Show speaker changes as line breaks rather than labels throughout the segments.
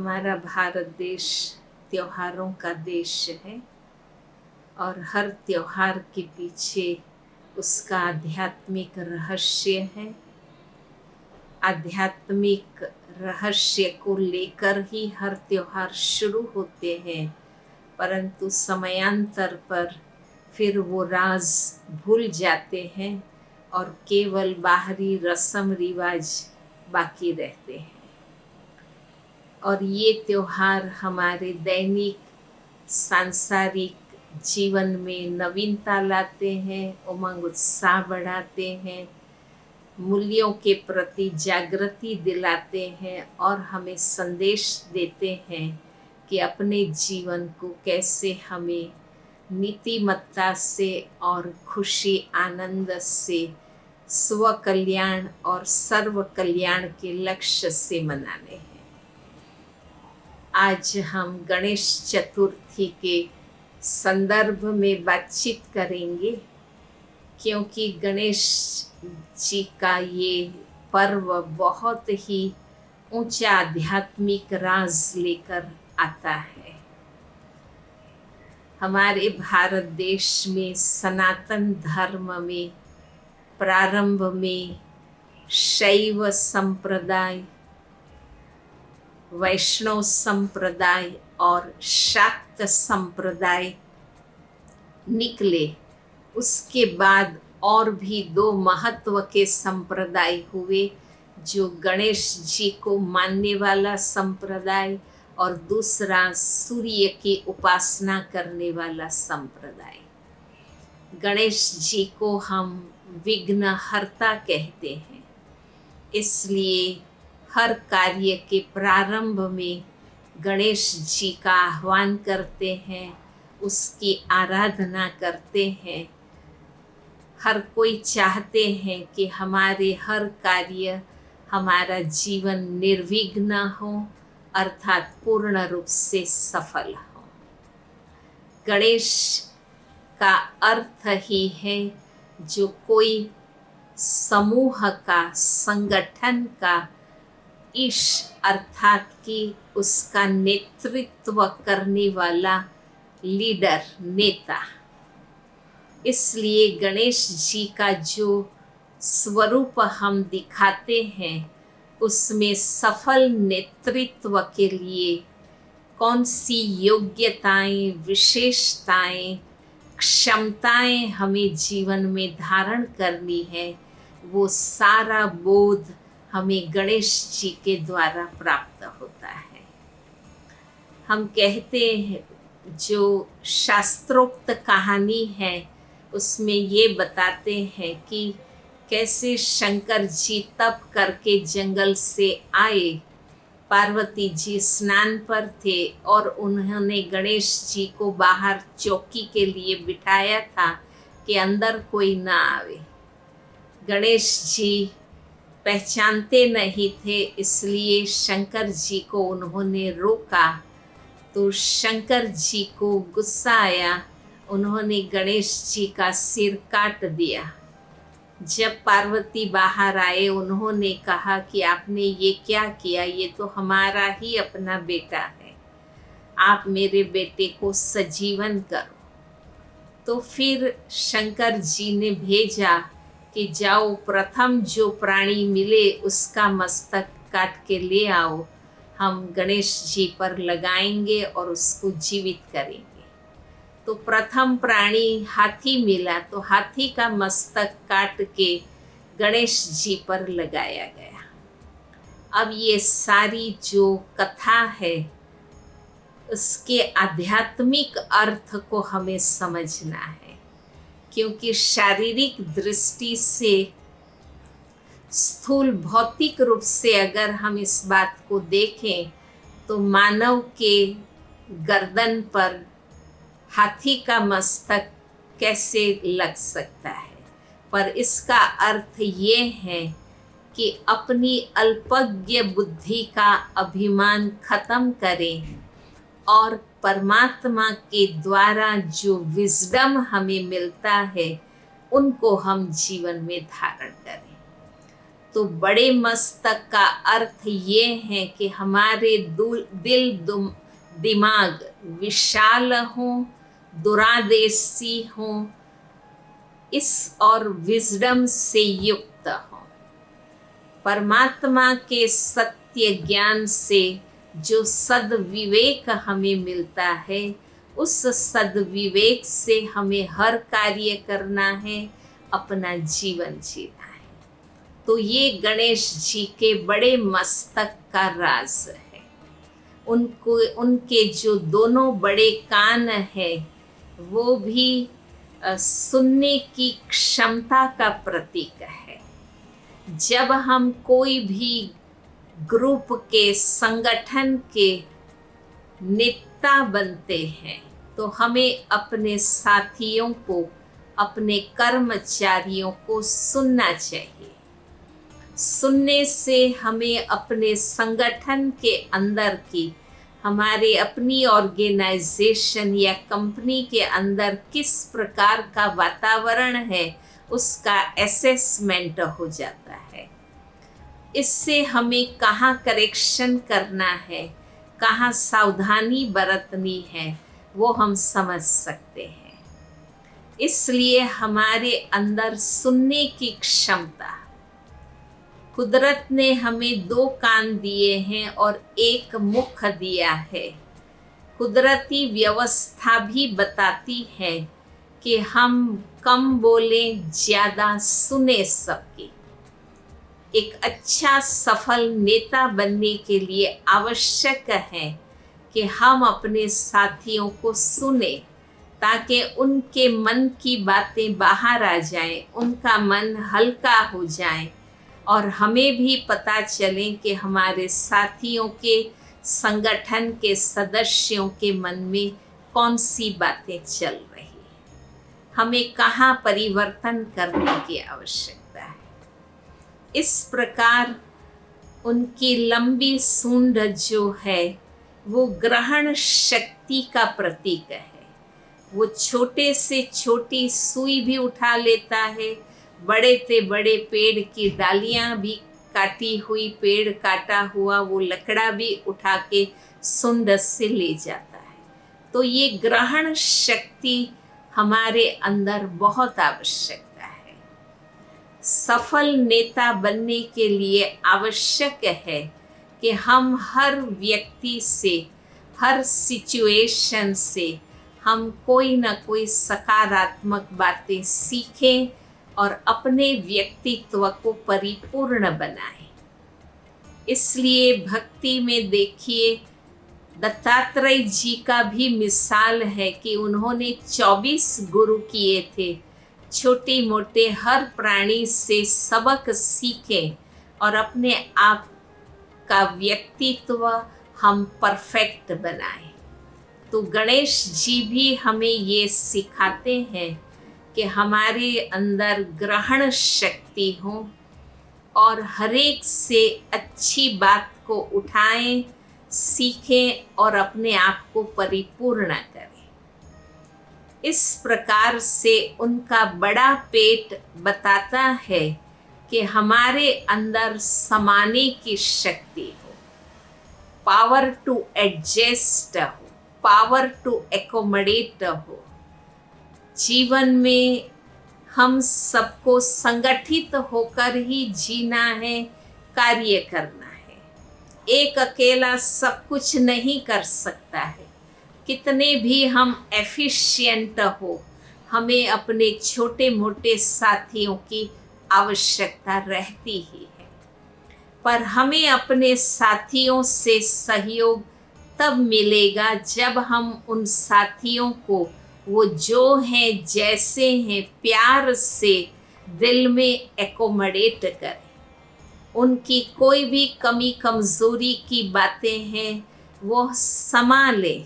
हमारा भारत देश त्योहारों का देश है और हर त्योहार के पीछे उसका आध्यात्मिक रहस्य है। आध्यात्मिक रहस्य को लेकर ही हर त्योहार शुरू होते हैं, परंतु समयांतर पर फिर वो राज भूल जाते हैं और केवल बाहरी रस्म रिवाज बाकी रहते हैं। और ये त्योहार हमारे दैनिक सांसारिक जीवन में नवीनता लाते हैं, उमंग उत्साह बढ़ाते हैं, मूल्यों के प्रति जागृति दिलाते हैं और हमें संदेश देते हैं कि अपने जीवन को कैसे हमें नीतिमत्ता से और खुशी आनंद से स्व कल्याण और सर्व कल्याण के लक्ष्य से मनाने हैं। आज हम गणेश चतुर्थी के संदर्भ में बातचीत करेंगे, क्योंकि गणेश जी का ये पर्व बहुत ही ऊंचा आध्यात्मिक राज लेकर आता है। हमारे भारत देश में सनातन धर्म में प्रारंभ में शैव संप्रदाय, वैष्णव संप्रदाय और शाक्त संप्रदाय निकले। उसके बाद और भी दो महत्व के संप्रदाय हुए, जो गणेश जी को मानने वाला संप्रदाय और दूसरा सूर्य की उपासना करने वाला संप्रदाय। गणेश जी को हम विघ्नहर्ता कहते हैं, इसलिए हर कार्य के प्रारंभ में गणेश जी का आह्वान करते हैं, उसकी आराधना करते हैं। हर कोई चाहते हैं कि हमारे हर कार्य, हमारा जीवन निर्विघ्न हो, अर्थात पूर्ण रूप से सफल हो। गणेश का अर्थ ही है जो कोई समूह का, संगठन का ईश, अर्थात कि उसका नेतृत्व करने वाला लीडर, नेता। इसलिए गणेश जी का जो स्वरूप हम दिखाते हैं, उसमें सफल नेतृत्व के लिए कौन सी योग्यताएं, विशेषताएं, क्षमताएं हमें जीवन में धारण करनी है, वो सारा बोध हमें गणेश जी के द्वारा प्राप्त होता है। हम कहते हैं जो शास्त्रोक्त कहानी है, उसमें ये बताते हैं कि कैसे शंकर जी तप करके जंगल से आए। पार्वती जी स्नान पर थे और उन्होंने गणेश जी को बाहर चौकी के लिए बिठाया था कि अंदर कोई ना आवे। गणेश जी पहचानते नहीं थे, इसलिए शंकर जी को उन्होंने रोका। तो शंकर जी को गुस्सा आया, उन्होंने गणेश जी का सिर काट दिया। जब पार्वती बाहर आए, उन्होंने कहा कि आपने ये क्या किया, ये तो हमारा ही अपना बेटा है, आप मेरे बेटे को सजीवन करो। तो फिर शंकर जी ने भेजा कि जाओ, प्रथम जो प्राणी मिले उसका मस्तक काट के ले आओ, हम गणेश जी पर लगाएंगे और उसको जीवित करेंगे। तो प्रथम प्राणी हाथी मिला, तो हाथी का मस्तक काट के गणेश जी पर लगाया गया। अब ये सारी जो कथा है, उसके आध्यात्मिक अर्थ को हमें समझना है, क्योंकि शारीरिक दृष्टि से, स्थूल भौतिक रूप से अगर हम इस बात को देखें तो मानव के गर्दन पर हाथी का मस्तक कैसे लग सकता है। पर इसका अर्थ ये है कि अपनी अल्पज्ञ बुद्धि का अभिमान खत्म करें और परमात्मा के द्वारा जो विजडम हमें मिलता है, उनको हम जीवन में धारण करें। तो बड़े मस्तक का अर्थ ये है कि हमारे दिमाग विशाल हों, दूरदर्शी हों, इस और विजडम से युक्त हों। परमात्मा के सत्य ज्ञान से जो सद्विवेक हमें मिलता है, उस सद्विवेक से हमें हर कार्य करना है, अपना जीवन जीना है। तो ये गणेश जी के बड़े मस्तक का राज है। उनके जो दोनों बड़े कान हैं वो भी सुनने की क्षमता का प्रतीक है। जब हम कोई भी ग्रुप के संगठन के नेता बनते हैं तो हमें अपने साथियों को, अपने कर्मचारियों को सुनना चाहिए। सुनने से हमें अपने संगठन के अंदर की, हमारे अपनी ऑर्गेनाइजेशन या कंपनी के अंदर किस प्रकार का वातावरण है उसका असेसमेंट हो जाता है। इससे हमें कहाँ करेक्शन करना है, कहाँ सावधानी बरतनी है, वो हम समझ सकते हैं। इसलिए हमारे अंदर सुनने की क्षमता, कुदरत ने हमें 2 कान दिए हैं और 1 मुख दिया है। कुदरती व्यवस्था भी बताती है कि हम कम बोलें, ज़्यादा सुने सबकी। एक अच्छा सफल नेता बनने के लिए आवश्यक है कि हम अपने साथियों को सुने, ताकि उनके मन की बातें बाहर आ जाएं, उनका मन हल्का हो जाए और हमें भी पता चले कि हमारे साथियों के, संगठन के सदस्यों के मन में कौन सी बातें चल रही हैं, हमें कहाँ परिवर्तन करने की आवश्यकता है। इस प्रकार उनकी लंबी सूंड जो है वो ग्रहण शक्ति का प्रतीक है। वो छोटे से छोटी सुई भी उठा लेता है, बड़े से बड़े पेड़ की डालियां भी, काटी हुई पेड़ काटा हुआ वो लकड़ा भी उठा के सुंड से ले जाता है। तो ये ग्रहण शक्ति हमारे अंदर बहुत आवश्यकता है। सफल नेता बनने के लिए आवश्यक है कि हम हर व्यक्ति से, हर सिचुएशन से हम कोई ना कोई सकारात्मक बातें सीखें और अपने व्यक्तित्व को परिपूर्ण बनाएं। इसलिए भक्ति में देखिए, दत्तात्रेय जी का भी मिसाल है कि उन्होंने 24 गुरु किए थे। छोटे मोटे हर प्राणी से सबक सीखें और अपने आप का व्यक्तित्व हम परफेक्ट बनाएं। तो गणेश जी भी हमें ये सिखाते हैं कि हमारे अंदर ग्रहण शक्ति हो और हरेक से अच्छी बात को उठाएं, सीखें और अपने आप को परिपूर्ण करें। इस प्रकार से उनका बड़ा पेट बताता है कि हमारे अंदर समाने की शक्ति हो, पावर टू एडजस्ट हो, पावर टू एकोमोडेट हो। जीवन में हम सबको संगठित होकर ही जीना है, कार्य करना है। एक अकेला सब कुछ नहीं कर सकता है। कितने भी हम एफिशिएंट हो, हमें अपने छोटे मोटे साथियों की आवश्यकता रहती ही है। पर हमें अपने साथियों से सहयोग तब मिलेगा जब हम उन साथियों को वो जो हैं, जैसे हैं, प्यार से दिल में एकोमोडेट करें। उनकी कोई भी कमी कमज़ोरी की बातें हैं वो संभालें,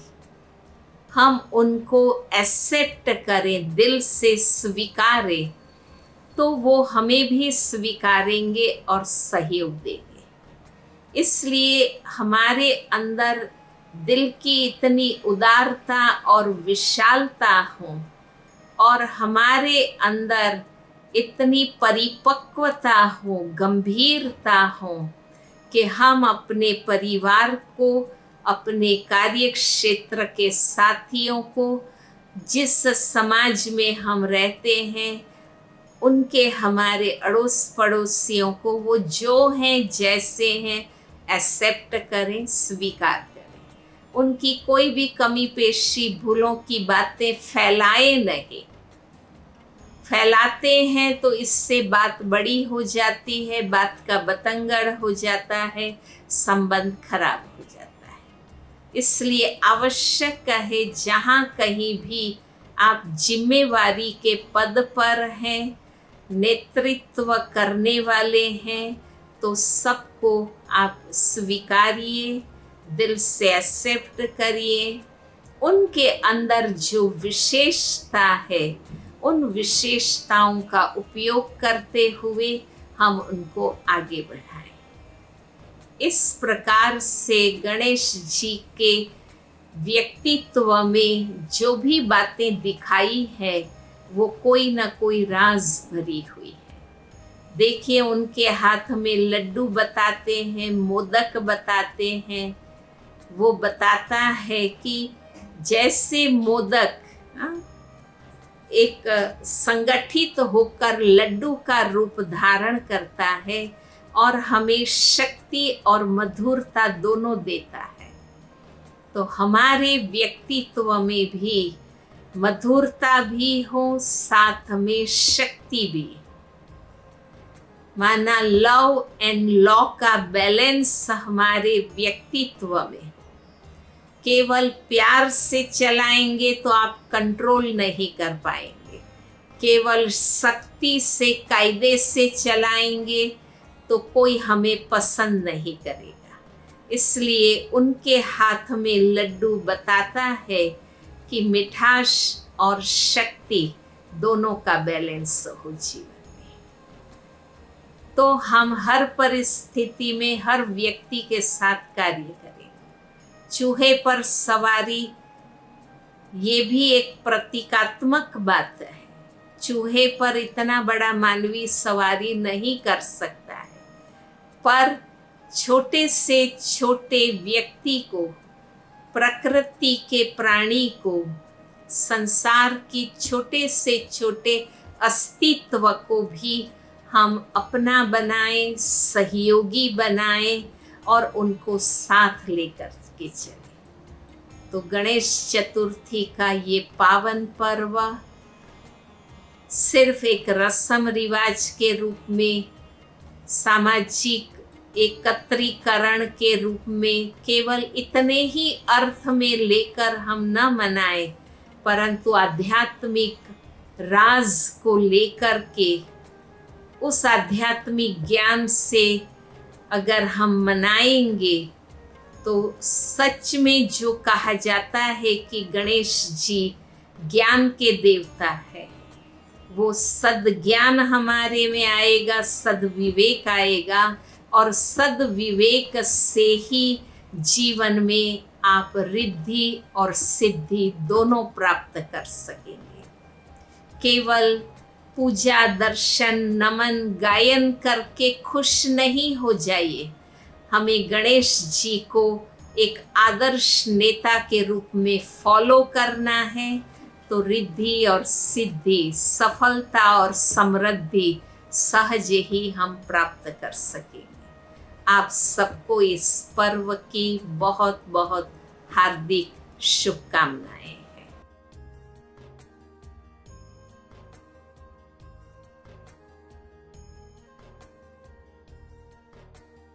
हम उनको एक्सेप्ट करें, दिल से स्वीकारें, तो वो हमें भी स्वीकारेंगे और सहयोग देंगे। इसलिए हमारे अंदर दिल की इतनी उदारता और विशालता हो और हमारे अंदर इतनी परिपक्वता हो, गंभीरता हो कि हम अपने परिवार को, अपने कार्य क्षेत्र के साथियों को, जिस समाज में हम रहते हैं उनके, हमारे अड़ोस पड़ोसियों को वो जो हैं जैसे हैं एक्सेप्ट करें, स्वीकार करें। उनकी कोई भी कमी पेशी, भूलों की बातें फैलाए नहीं। फैलाते हैं तो इससे बात बड़ी हो जाती है, बात का बतंगड़ हो जाता है, संबंध खराब हो जाता है। इसलिए आवश्यक है जहाँ कहीं भी आप जिम्मेवारी के पद पर हैं, नेतृत्व करने वाले हैं, तो सबको आप स्वीकारिए, दिल से एक्सेप्ट करिए। उनके अंदर जो विशेषता है उन विशेषताओं का उपयोग करते हुए हम उनको आगे बढ़ाएं। इस प्रकार से गणेश जी के व्यक्तित्व में जो भी बातें दिखाई है वो कोई ना कोई राज भरी हुई है। देखिए, उनके हाथ में लड्डू बताते हैं, मोदक बताते हैं। वो बताता है कि जैसे मोदक एक संगठित होकर लड्डू का रूप धारण करता है और हमें शक्ति और मधुरता दोनों देता है, तो हमारे व्यक्तित्व में भी मधुरता भी हो, साथ में शक्ति भी। माना लव एंड लॉ का बैलेंस हमारे व्यक्तित्व में। केवल प्यार से चलाएंगे तो आप कंट्रोल नहीं कर पाएंगे। केवल सख्ती से, कायदे से चलाएंगे तो कोई हमें पसंद नहीं करेगा। इसलिए उनके हाथ में लड्डू बताता है कि मिठास और शक्ति दोनों का बैलेंस हो जीवन में। तो हम हर परिस्थिति में हर व्यक्ति के साथ कार्य करें। चूहे पर सवारी, ये भी एक प्रतीकात्मक बात है। चूहे पर इतना बड़ा मानवी सवारी नहीं कर सकता है, पर छोटे से छोटे व्यक्ति को, प्रकृति के प्राणी को, संसार की छोटे से छोटे अस्तित्व को भी हम अपना बनाएं, सहयोगी बनाएं और उनको साथ लेकर के चले। तो गणेश चतुर्थी का ये पावन पर्व सिर्फ एक रस्म रिवाज के रूप में, सामाजिक एकत्रीकरण के रूप में, केवल इतने ही अर्थ में लेकर हम न मनाएं, परंतु आध्यात्मिक राज को लेकर के, उस आध्यात्मिक ज्ञान से अगर हम मनाएंगे तो सच में जो कहा जाता है कि गणेश जी ज्ञान के देवता है, वो सद्ज्ञान हमारे में आएगा, सद्विवेक आएगा, और सद्विवेक से ही जीवन में आप रिद्धि और सिद्धि दोनों प्राप्त कर सकेंगे। केवल पूजा, दर्शन, नमन, गायन करके खुश नहीं हो जाइए। हमें गणेश जी को एक आदर्श नेता के रूप में फॉलो करना है, तो रिद्धि और सिद्धि, सफलता और समृद्धि सहज ही हम प्राप्त कर सकेंगे। आप सबको इस पर्व की बहुत बहुत हार्दिक शुभकामनाएं।